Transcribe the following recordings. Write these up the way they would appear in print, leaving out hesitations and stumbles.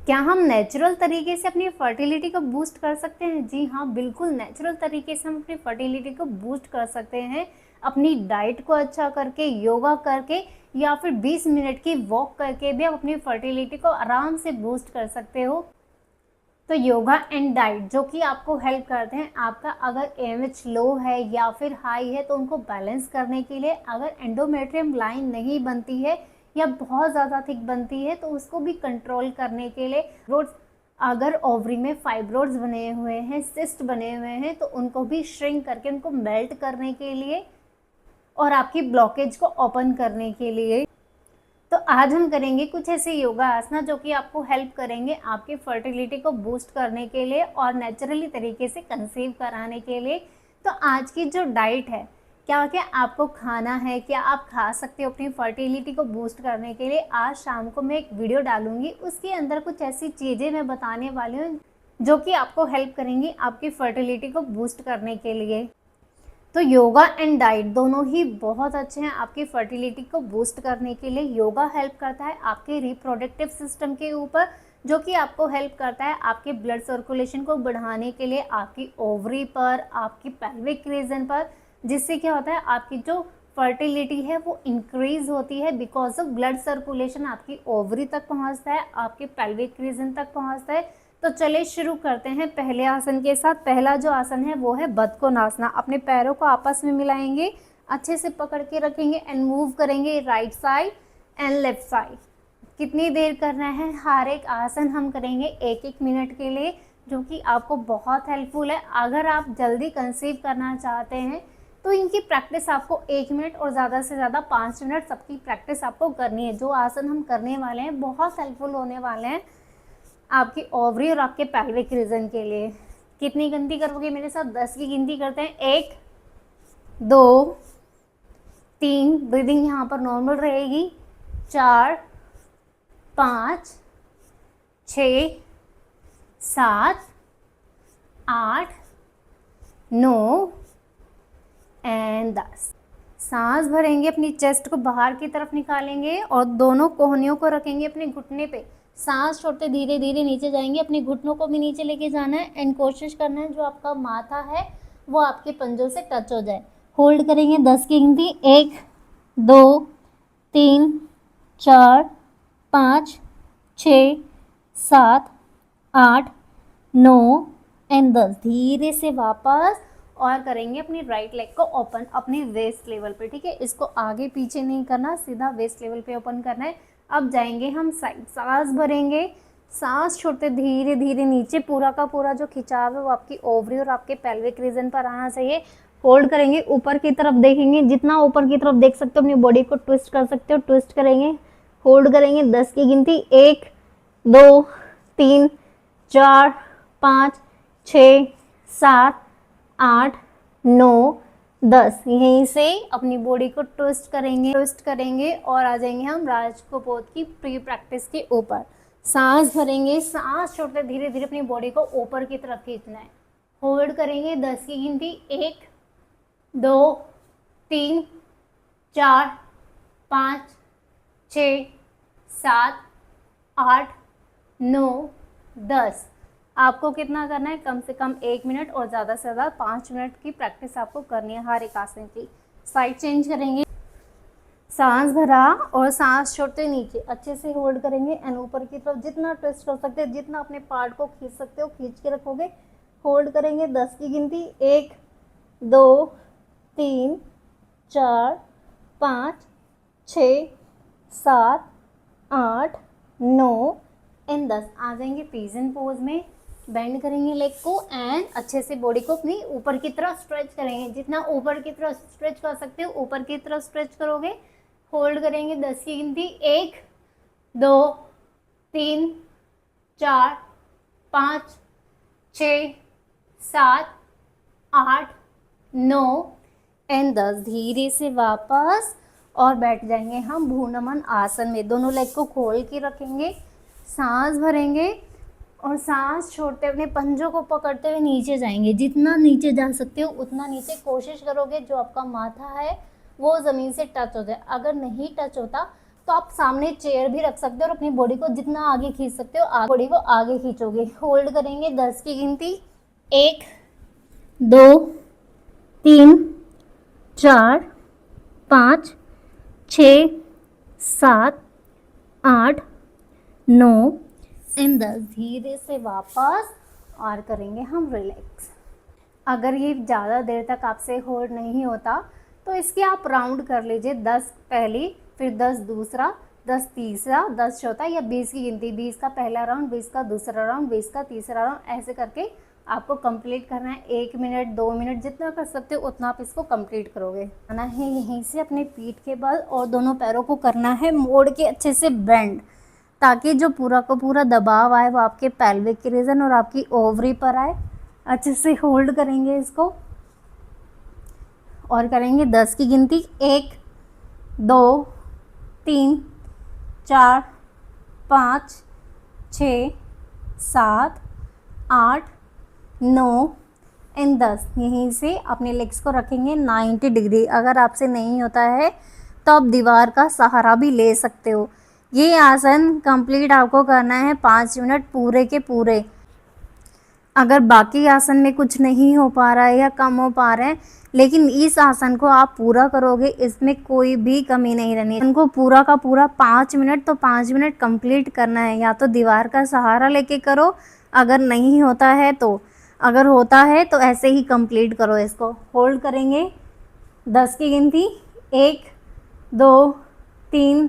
क्या हम नेचुरल तरीके से अपनी फर्टिलिटी को बूस्ट कर सकते हैं? जी हाँ, बिल्कुल नेचुरल तरीके से हम अपनी फर्टिलिटी को बूस्ट कर सकते हैं। अपनी डाइट को अच्छा करके, योगा करके या फिर 20 मिनट की वॉक करके भी आप अपनी फर्टिलिटी को आराम से बूस्ट कर सकते हो। तो योगा एंड डाइट जो कि आपको हेल्प करते हैं, आपका अगर एमएच लो है या फिर हाई है तो उनको बैलेंस करने के लिए, अगर एंडोमेट्रियम लाइन नहीं बनती है या बहुत ज़्यादा थिक बनती है तो उसको भी कंट्रोल करने के लिए, रोड अगर ओवरी में फाइब्रोड्स बने हुए हैं, सिस्ट बने हुए हैं तो उनको भी श्रिंक करके उनको मेल्ट करने के लिए और आपकी ब्लॉकेज को ओपन करने के लिए। तो आज हम करेंगे कुछ ऐसे योगा आसना जो कि आपको हेल्प करेंगे आपकी फर्टिलिटी को बूस्ट करने के लिए और नेचुरली तरीके से कंसीव कराने के लिए। तो आज की जो डाइट है, क्या क्या आपको खाना है, क्या आप खा सकते हो अपनी फर्टिलिटी को बूस्ट करने के लिए, आज शाम को मैं एक वीडियो डालूंगी। उसके अंदर कुछ ऐसी चीज़ें मैं बताने वाली हूँ जो कि आपको हेल्प करेंगी आपकी फर्टिलिटी को बूस्ट करने के लिए। तो योगा एंड डाइट दोनों ही बहुत अच्छे हैं आपकी फर्टिलिटी को बूस्ट करने के लिए। योगा हेल्प करता है आपके रिप्रोडक्टिव सिस्टम के ऊपर, जो कि आपको हेल्प करता है आपके ब्लड सर्कुलेशन को बढ़ाने के लिए, आपकी ओवरी पर, आपकी पेल्विक रीजन पर, जिससे क्या होता है आपकी जो फर्टिलिटी है वो इंक्रीज होती है बिकॉज ऑफ ब्लड सर्कुलेशन आपकी ओवरी तक पहुंचता है, आपके पेल्विक रीजन तक पहुंचता है। तो चलिए शुरू करते हैं पहले आसन के साथ। पहला जो आसन है वो है बदकोनासना। अपने पैरों को आपस में मिलाएंगे, अच्छे से पकड़ के रखेंगे एंड मूव करेंगे right side and left side. कितनी देर करना है? हर एक आसन हम करेंगे 1-1 मिनट के लिए, जो कि आपको बहुत हेल्पफुल है। अगर आप जल्दी कंसीव करना चाहते हैं तो इनकी प्रैक्टिस आपको 1 मिनट और ज़्यादा से ज़्यादा 5 मिनट सबकी प्रैक्टिस आपको करनी है। जो आसन हम करने वाले हैं बहुत हेल्पफुल होने वाले हैं आपकी ओवरी और आपके पेल्विक रीजन के लिए। कितनी गिनती करोगे मेरे साथ? 10 की गिनती करते हैं। 1 2 3, ब्रीदिंग यहाँ पर नॉर्मल रहेगी, 4 5 6 7 8 9 एंड 10। सांस भरेंगे, अपनी चेस्ट को बाहर की तरफ निकालेंगे और दोनों कोहनियों को रखेंगे अपने घुटने पे। सांस छोड़ते धीरे धीरे नीचे जाएंगे, अपने घुटनों को भी नीचे लेके जाना है एंड कोशिश करना है जो आपका माथा है वो आपके पंजों से टच हो जाए। होल्ड करेंगे 10 की गिनती, 1 2 3 4 5 6 7 8 9 एंड 10। धीरे से वापस और करेंगे अपनी राइट लेग को ओपन अपने वेस्ट लेवल पे। ठीक है, इसको आगे पीछे नहीं करना, सीधा वेस्ट लेवल पे ओपन करना है। अब जाएंगे हम साइड। सांस भरेंगे, सांस छोड़ते धीरे धीरे नीचे, पूरा का पूरा जो खिंचाव है वो आपकी ओवरी और आपके पेल्विक रीजन पर आना चाहिए। होल्ड करेंगे, ऊपर की तरफ देखेंगे, जितना ऊपर की तरफ देख सकते हो अपनी बॉडी को ट्विस्ट कर सकते हो, ट्विस्ट करेंगे। होल्ड करेंगे 10 की गिनती, 1 2 3 4 5 6 7 8 9 10। यहीं से अपनी बॉडी को ट्विस्ट करेंगे और आ जाएंगे हम राजकोपोत की प्री प्रैक्टिस के ऊपर। सांस भरेंगे, सांस छोड़ते धीरे धीरे अपनी बॉडी को ऊपर की तरफ खींचना है। होल्ड करेंगे 10 की गिनती, 1 2 3 4 5 6 7 8 9 10। आपको कितना करना है? कम से कम 1 मिनट और ज़्यादा से ज़्यादा 5 मिनट की प्रैक्टिस आपको करनी है हर एक आसन की। साइड चेंज करेंगे, सांस भरा और सांस छोड़ते नीचे, अच्छे से होल्ड करेंगे एंड ऊपर की तरफ जितना ट्विस्ट कर सकते हो, जितना अपने पार्ट को खींच सकते हो खींच के रखोगे। होल्ड करेंगे 10 की गिनती, 1 2 3 4 5 6 7 8 9 एंड 10। आ जाएंगे पिजन पोज में। बेंड करेंगे लेग को एंड अच्छे से बॉडी को अपनी ऊपर की तरफ स्ट्रेच करेंगे, जितना ऊपर की तरफ स्ट्रेच कर सकते हो ऊपर की तरफ स्ट्रेच करोगे। होल्ड करेंगे 10 की गिनती, 1 2 3 4 5 6 7 8 9 एंड 10। धीरे से वापस और बैठ जाएंगे हम भ्रूणमन आसन में। दोनों लेग को खोल के रखेंगे, सांस भरेंगे और सांस छोड़ते अपने पंजों को पकड़ते हुए नीचे जाएंगे। जितना नीचे जा सकते हो उतना नीचे कोशिश करोगे जो आपका माथा है वो ज़मीन से टच हो जाए। अगर नहीं टच होता तो आप सामने चेयर भी रख सकते हो और अपनी बॉडी को जितना आगे खींच सकते हो बॉडी को आगे खींचोगे। होल्ड करेंगे 10 की गिनती, 1 2 3 4 5 6 7 8 9 एंड 10। धीरे से वापस और करेंगे हम रिलैक्स। अगर ये ज़्यादा देर तक आपसे होल्ड नहीं होता तो इसके आप राउंड कर लीजिए, 10 पहली, फिर 10 दूसरा, 10 तीसरा, 10 चौथा या 20 की गिनती, 20 का पहला राउंड, 20 का दूसरा राउंड, 20 का तीसरा राउंड, ऐसे करके आपको कंप्लीट करना है। 1 मिनट 2 मिनट जितना कर सकते हो उतना आप इसको कंप्लीट करोगे। आना है यहीं से अपने पीठ के बल और दोनों पैरों को करना है मोड़ के अच्छे से बेंड, ताकि जो पूरा का पूरा दबाव आए वो आपके पेल्विक रीजन और आपकी ओवरी पर आए। अच्छे से होल्ड करेंगे इसको और करेंगे 10 की गिनती, 1 2 3 4 5 6 7 8 9 एंड 10। यहीं से अपने लेग्स को रखेंगे 90 डिग्री। अगर आपसे नहीं होता है तो आप दीवार का सहारा भी ले सकते हो। ये आसन कंप्लीट आपको करना है 5 मिनट पूरे के पूरे। अगर बाकी आसन में कुछ नहीं हो पा रहा है या कम हो पा रहे हैं, लेकिन इस आसन को आप पूरा करोगे, इसमें कोई भी कमी नहीं रहनी। इनको पूरा का पूरा 5 मिनट तो 5 मिनट कंप्लीट करना है। या तो दीवार का सहारा लेके करो, अगर नहीं होता है तो, अगर होता है तो ऐसे ही कंप्लीट करो। इसको होल्ड करेंगे 10 की गिनती, 1 2 3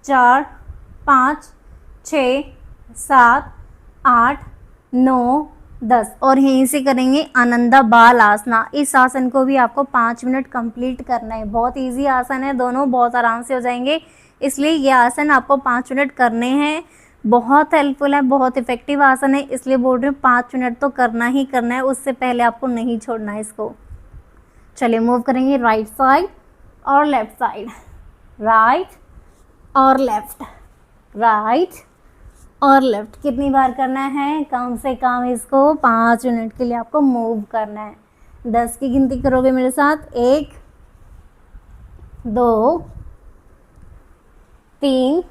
4 5 6 7 8 9 10 और यहीं से करेंगे आनंदा बाल आसना। इस आसन को भी आपको 5 मिनट कंप्लीट करना है। बहुत इजी आसन है, दोनों बहुत आराम से हो जाएंगे, इसलिए ये आसन आपको 5 मिनट करने हैं। बहुत हेल्पफुल है, बहुत इफेक्टिव आसन है, इसलिए बोल रही हूँ 5 मिनट तो करना ही करना है, उससे पहले आपको नहीं छोड़ना है इसको। चलिए मूव करेंगे राइट साइड और लेफ्ट साइड, राइट और लेफ्ट, राइट और लेफ्ट। कितनी बार करना है? कम से कम इसको 5 मिनट के लिए आपको मूव करना है। 10 की गिनती करोगे मेरे साथ, 1 2 3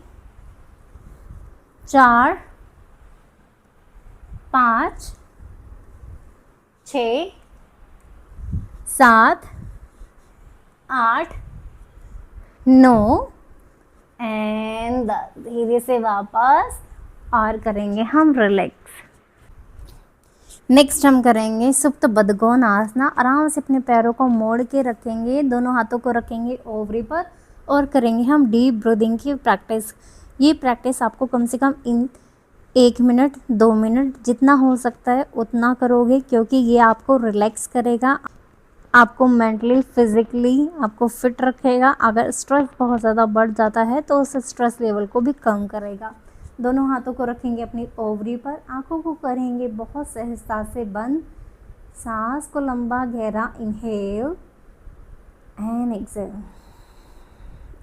4 5 6 7 8 9 एंड 10। धीरे से वापस और करेंगे हम रिलैक्स। नेक्स्ट हम करेंगे सुप्त बदगोन आसना। आराम से अपने पैरों को मोड़ के रखेंगे, दोनों हाथों को रखेंगे ओवरी पर और करेंगे हम डीप ब्रीदिंग की प्रैक्टिस। ये प्रैक्टिस आपको कम से कम 1 मिनट 2 मिनट जितना हो सकता है उतना करोगे, क्योंकि ये आपको रिलैक्स करेगा, आपको मेंटली फिजिकली आपको फिट रखेगा। अगर स्ट्रेस बहुत ज़्यादा बढ़ जाता है तो उस स्ट्रेस लेवल को भी कम करेगा। दोनों हाथों को रखेंगे अपनी ओवरी पर, आंखों को करेंगे बहुत सहजता से बंद। सांस को लंबा गहरा inhale and exhale,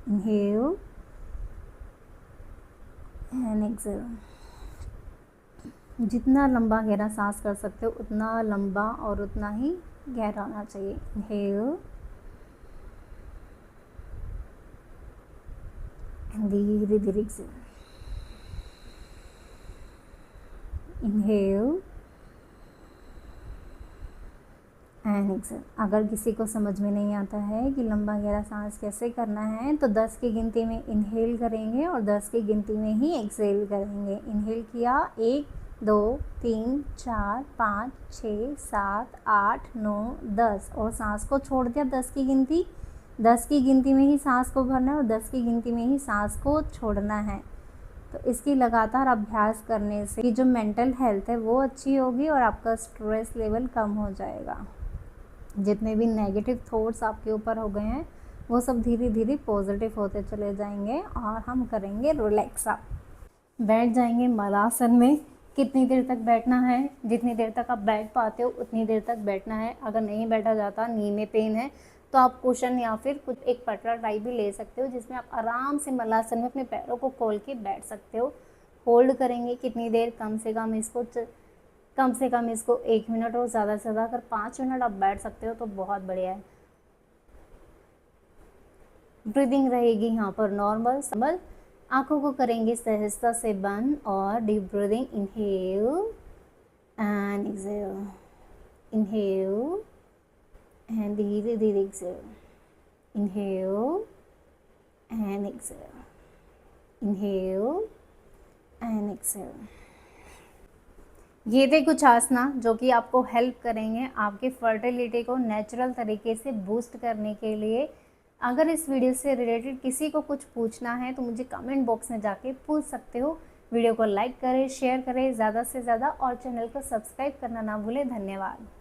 inhale and exhale. जितना लंबा गहरा सांस कर सकते हो उतना लंबा और उतना ही गहरा होना चाहिए। इनहेल एंड धीरे धीरे एक्सहेल, इनहेल एंड एक्सहेल। अगर किसी को समझ में नहीं आता है कि लंबा गहरा सांस कैसे करना है तो 10 की गिनती में इनहेल करेंगे और 10 की गिनती में ही एक्सहेल करेंगे। इनहेल किया 1 2 3 4 5 6 7 8 9 10 और सांस को छोड़ दिया 10 की गिनती। 10 की गिनती में ही सांस को भरना है और 10 की गिनती में ही सांस को छोड़ना है। तो इसकी लगातार अभ्यास करने से जो मेंटल हेल्थ है वो अच्छी होगी और आपका स्ट्रेस लेवल कम हो जाएगा। जितने भी नेगेटिव थॉट्स आपके ऊपर हो गए हैं वो सब धीरे धीरे पॉजिटिव होते चले जाएंगे और हम करेंगे रिलैक्स अप। बैठ जाएंगे मलासन में। कितनी देर तक बैठना है? जितनी देर तक आप बैठ पाते हो उतनी देर तक बैठना है। अगर नहीं बैठा जाता, नी में पेन है, तो आप कुशन या फिर कुछ एक पटरा टाइप भी ले सकते हो, जिसमें आप आराम से मलासन में अपने पैरों को खोल के बैठ सकते हो। होल्ड करेंगे कितनी देर? कम से कम इसको 1 मिनट और ज़्यादा से ज़्यादा अगर 5 मिनट आप बैठ सकते हो तो बहुत बढ़िया है। ब्रीदिंग रहेगी यहाँ पर नॉर्मल समल। आंखों को करेंगे सहजता से बंद और deep breathing, inhale and exhale, inhale and धीरे धीरे exhale, inhale and exhale, inhale and exhale. ये थे कुछ आसना जो कि आपको हेल्प करेंगे आपके फर्टिलिटी को नेचुरल तरीके से बूस्ट करने के लिए। अगर इस वीडियो से रिलेटेड किसी को कुछ पूछना है तो मुझे कमेंट बॉक्स में जाके पूछ सकते हो। वीडियो को लाइक करें, शेयर करें ज़्यादा से ज़्यादा और चैनल को सब्सक्राइब करना ना भूलें। धन्यवाद।